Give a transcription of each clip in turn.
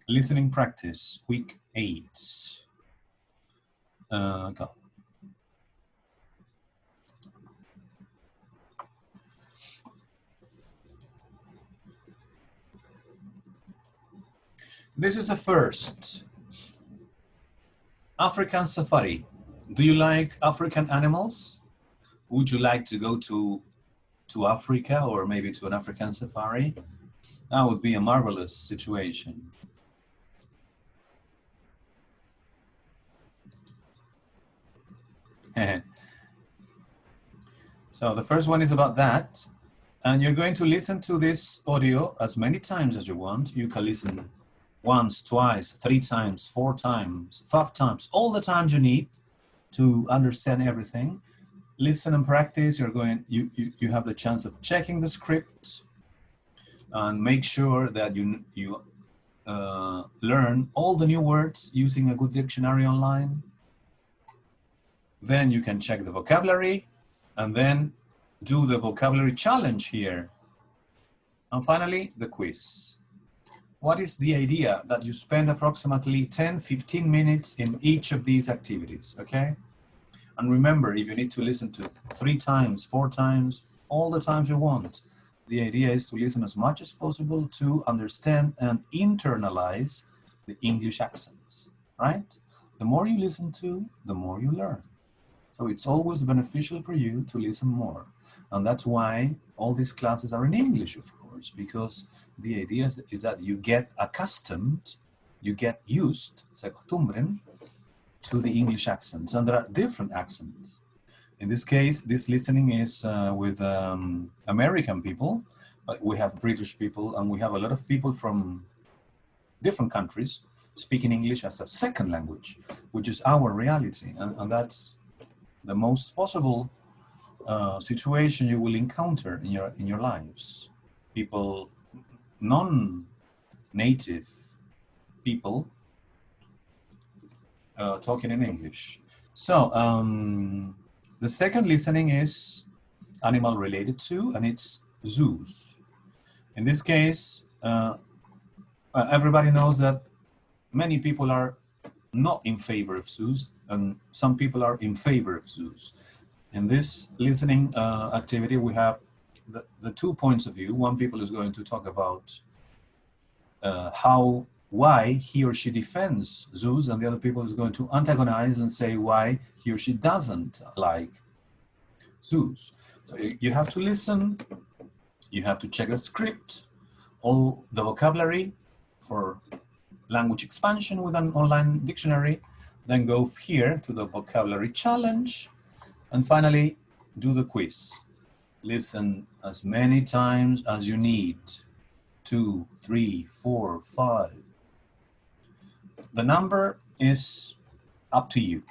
Listening practice, week 8. Go. This is the first. African safari. Do you like African animals? Would you like to go to Africa or maybe to an African safari? That would be a marvelous situation. So the first one is about that. And you're going to listen to this audio as many times as you want. You can listen once, twice, 3 times, 4 times, 5 times, all the times you need to understand everything. Listen and practice. You have the chance of checking the script and make sure that you learn all the new words using a good dictionary online. Then you can check the vocabulary and then do the vocabulary challenge here. And finally, the quiz. What is the idea? That you spend approximately 10-15 minutes in each of these activities, okay? And remember, if you need to listen to 3 times, 4 times, all the times you want, the idea is to listen as much as possible to understand and internalize the English accents, right? The more you listen to, the more you learn. So it's always beneficial for you to listen more. And that's why all these classes are in English, of course, because the idea is that you get accustomed, you get used, se acostumbren, to the English accents. And there are different accents. In this case, this listening is with American people, but we have British people, and we have a lot of people from different countries speaking English as a second language, which is our reality. And that's the most possible situation you will encounter in your lives. People, non-native people talking in English. So the second listening is animal related to, and it's zoos. In this case, everybody knows that many people are not in favor of zoos, and some people are in favor of zoos. In this listening activity, we have the 2 points of view. One people is going to talk about why he or she defends zoos, and the other people is going to antagonize and say why he or she doesn't like zoos. So you have to listen, you have to check the script, all the vocabulary for language expansion with an online dictionary, then go here to the vocabulary challenge, and finally do the quiz. Listen as many times as you need. 2, 3, 4, 5. The number is up to you.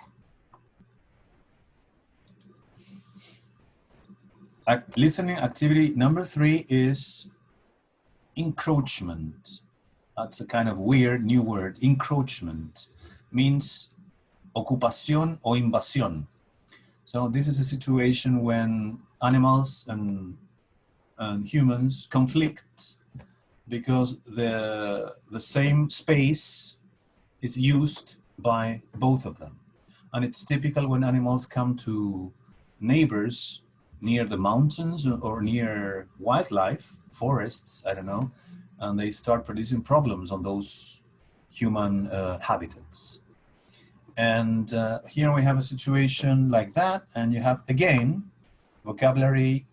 Listening activity number 3 is encroachment. That's a kind of weird new word. Encroachment means ocupación o invasión. So this is a situation when animals and humans conflict because the same space is used by both of them. And it's typical when animals come to neighbors near the mountains or near wildlife, forests, I don't know, and they start producing problems on those human habitats. And here we have a situation like that, and you have, again, vocabulary,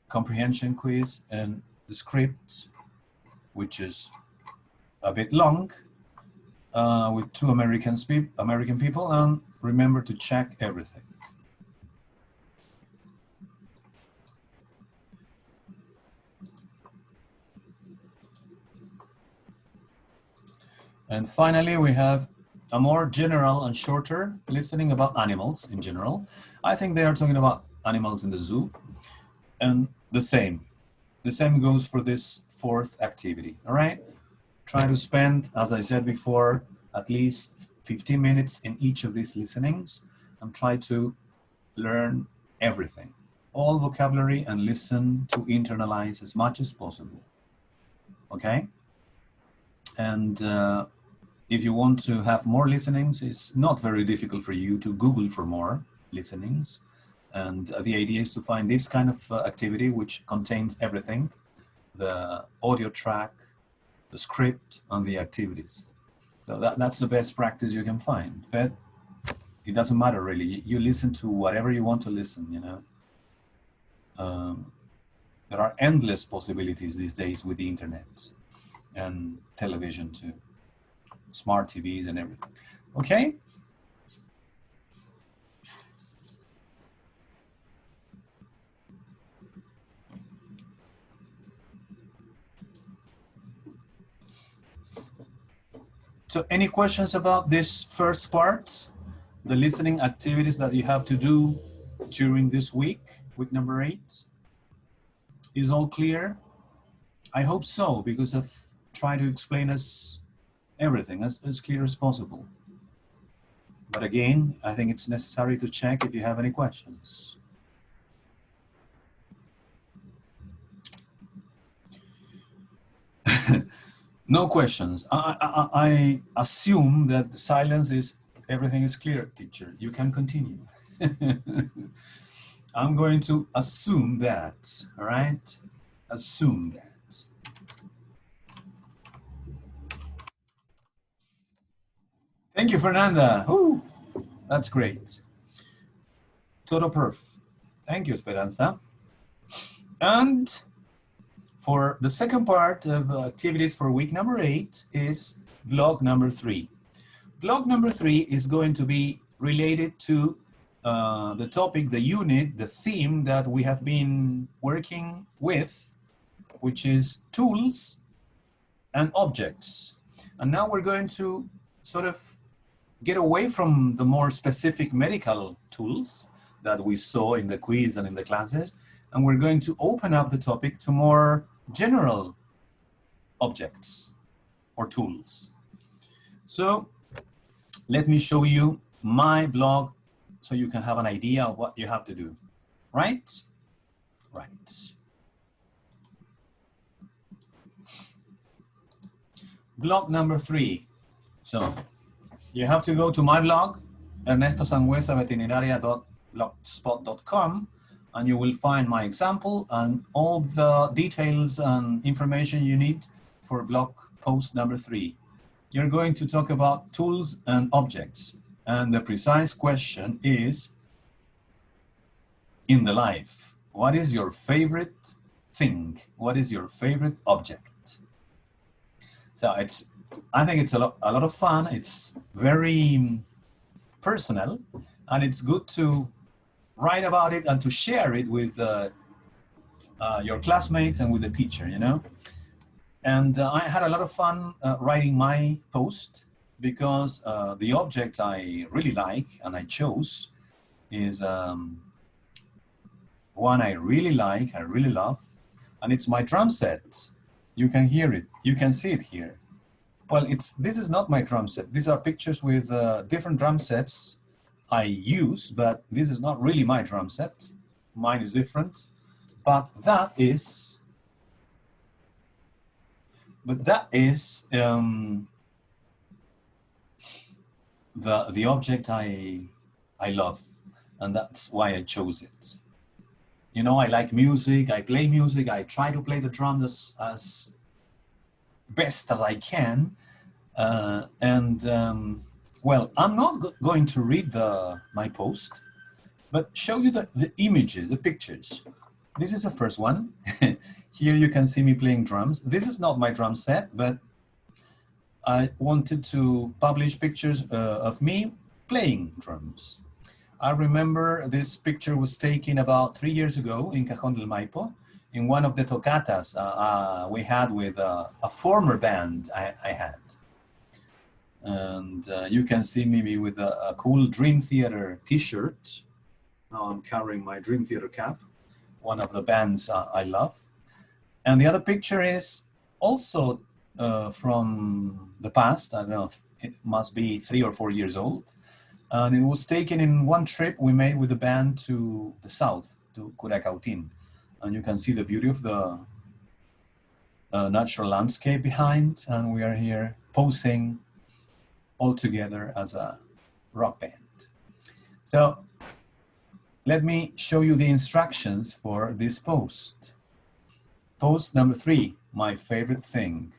comprehension quiz, and the script, which is a bit long, with 2 American people, and remember to check everything. And finally, we have a more general and shorter listening about animals in general. I think they are talking about animals in the zoo, and the same goes for this 4th activity, all right? Try to spend, as I said before, at least 15 minutes in each of these listenings and try to learn everything, all vocabulary, and listen to internalize as much as possible, okay? And if you want to have more listenings, it's not very difficult for you to Google for more listenings. And the idea is to find this kind of activity which contains everything, the audio track, the script, and the activities. So that's the best practice you can find. But it doesn't matter really. You listen to whatever you want to listen, you know. There are endless possibilities these days with the internet and television too. Smart TVs and everything. Okay? So any questions about this first part? The listening activities that you have to do during this week number 8? Is all clear? I hope so, because I've tried to explain us everything as clear as possible. But again, I think it's necessary to check if you have any questions. No questions. I assume that silence is everything is clear, teacher. You can continue. I'm going to assume that, all right? Assume that. Thank you, Fernanda. Ooh, that's great. Total perf. Thank you, Esperanza. And for the second part of activities for week number 8 is blog number 3. Blog number 3 is going to be related to the topic, the unit, the theme that we have been working with, which is tools and objects. And now we're going to sort of get away from the more specific medical tools that we saw in the quiz and in the classes, and we're going to open up the topic to more general objects or tools. So let me show you my blog so you can have an idea of what you have to do, right? Right. Blog number 3. So you have to go to my blog, ernestosangüezaveterinaria.blogspot.com, and you will find my example and all the details and information you need for blog post number 3. You're going to talk about tools and objects. And the precise question is, in the life, what is your favorite thing? What is your favorite object? So I think it's a lot of fun. It's very personal, and it's good to write about it and to share it with your classmates and with the teacher, you know. And I had a lot of fun writing my post because the object I really like and I chose is one I really like, I really love, and it's my drum set. You can hear it, you can see it here. Well, this is not my drum set. These are pictures with different drum sets I use, but this is not really my drum set. Mine is different, but that is the object I love, and that's why I chose it. You know, I like music, I play music, I try to play the drums as best as I can. Well, I'm not going to read my post, but show you the images, the pictures. This is the first one. Here you can see me playing drums. This is not my drum set, but I wanted to publish pictures of me playing drums. I remember this picture was taken about 3 years ago in Cajón del Maipo, in one of the tocatas we had with a former band I had. And you can see me with a cool Dream Theater t-shirt. Now I'm carrying my Dream Theater cap, one of the bands I love. And the other picture is also from the past. I don't know, it must be 3 or 4 years old. And it was taken in one trip we made with the band to the south, to Curacautín. And you can see the beauty of the natural landscape behind. And we are here posing all together as a rock band. So let me show you the instructions for this post. Post number 3, my favorite thing.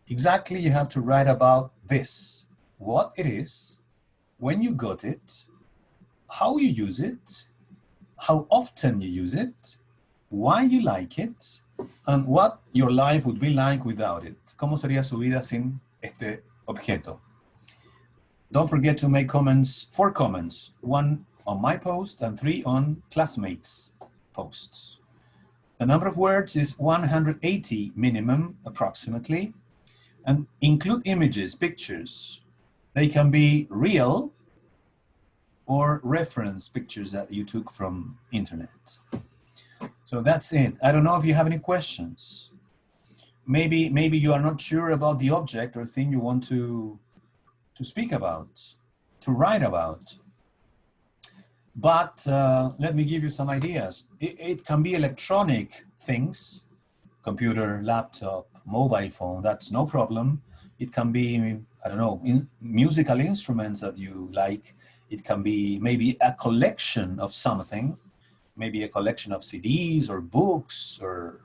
Exactly, you have to write about this, what it is, when you got it, how you use it, how often you use it, why you like it, and what your life would be like without it. ¿Cómo sería su vida sin este objeto? Don't forget to make comments, 4 comments, 1 on my post and 3 on classmates' posts. The number of words is 180 minimum, approximately, and include images, pictures. They can be real or reference pictures that you took from internet. So that's it. I don't know if you have any questions. Maybe you are not sure about the object or thing you want to speak about, to write about. But let me give you some ideas. It can be electronic things, computer, laptop, mobile phone, that's no problem. It can be, I don't know, musical instruments that you like. It can be maybe a collection of something, maybe a collection of CDs or books or,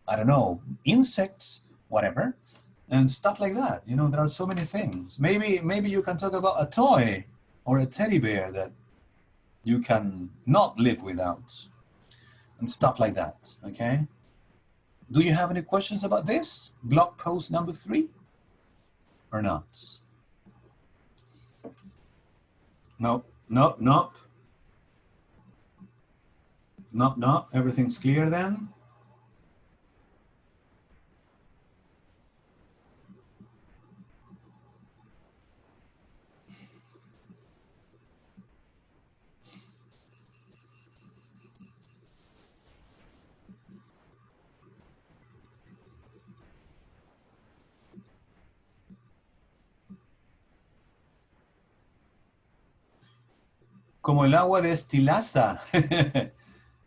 I don't know, insects, whatever, and stuff like that. You know, there are so many things. Maybe you can talk about a toy or a teddy bear that you can not live without, and stuff like that, okay? Do you have any questions about this blog post number 3 or not? Nope. Everything's clear then? Como el agua destilaza.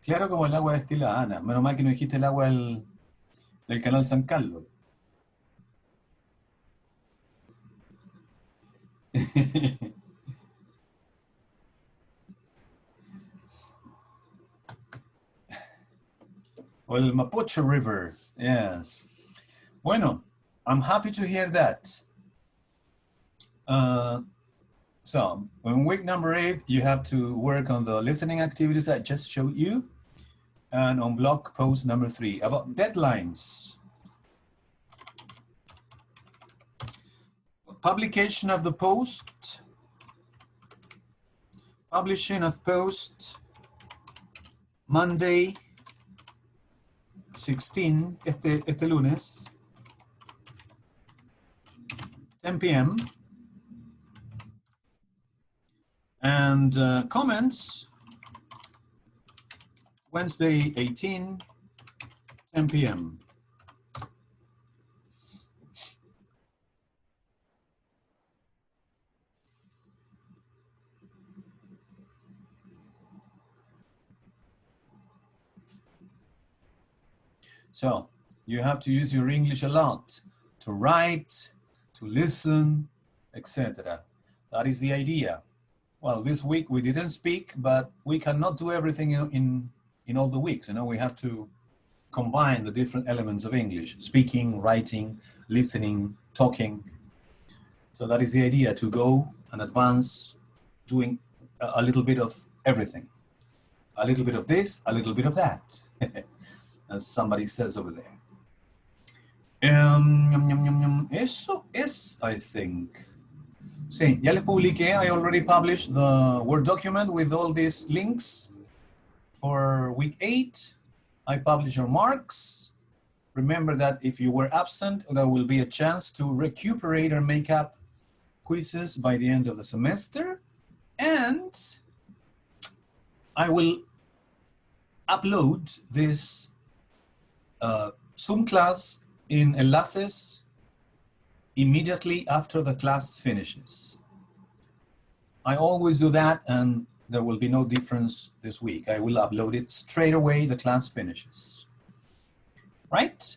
Claro, como el agua destilada, Ana. Menos mal que no dijiste el agua del canal San Carlos. O el Mapocho River, yes. Bueno, I'm happy to hear that. So, in week number 8, you have to work on the listening activities I just showed you, and on blog post number 3, about deadlines. Publication of the post, publishing of post, Monday, 16, este lunes, 10 p.m. And comments, Wednesday, 18, 10 p.m. So you have to use your English a lot to write, to listen, etc. That is the idea. Well, this week we didn't speak, but we cannot do everything in all the weeks. You know, we have to combine the different elements of English: speaking, writing, listening, talking. So that is the idea, to go and advance doing a little bit of everything. A little bit of this, a little bit of that, as somebody says over there. Eso es, I think. Sí, ya les publiqué. I already published the Word document with all these links for week 8. I published your marks. Remember that if you were absent, there will be a chance to recuperate or make up quizzes by the end of the semester. And I will upload this Zoom class in Enlaces immediately after the class finishes. I always do that, and there will be no difference this week. I will upload it straight away the class finishes. Right?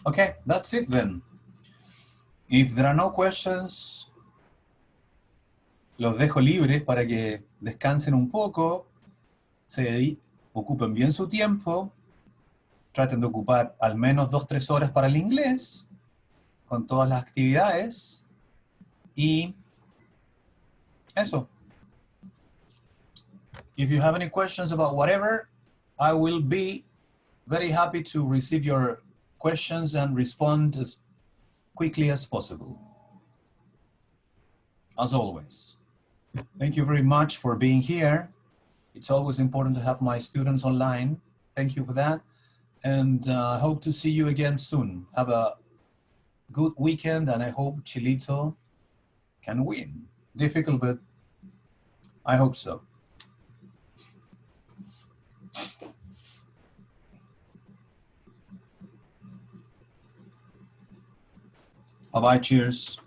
Okay, that's it then. If there are no questions, los dejo libres para que descansen un poco, ocupen bien su tiempo, traten de ocupar al menos 2-3 horas para el inglés, con todas las actividades, y eso. If you have any questions about whatever, I will be very happy to receive your questions and respond as quickly as possible. As always. Thank you very much for being here. It's always important to have my students online. Thank you for that. And I hope to see you again soon. Have a good weekend, and I hope Chilito can win. Difficult, but I hope so. Bye-bye, cheers.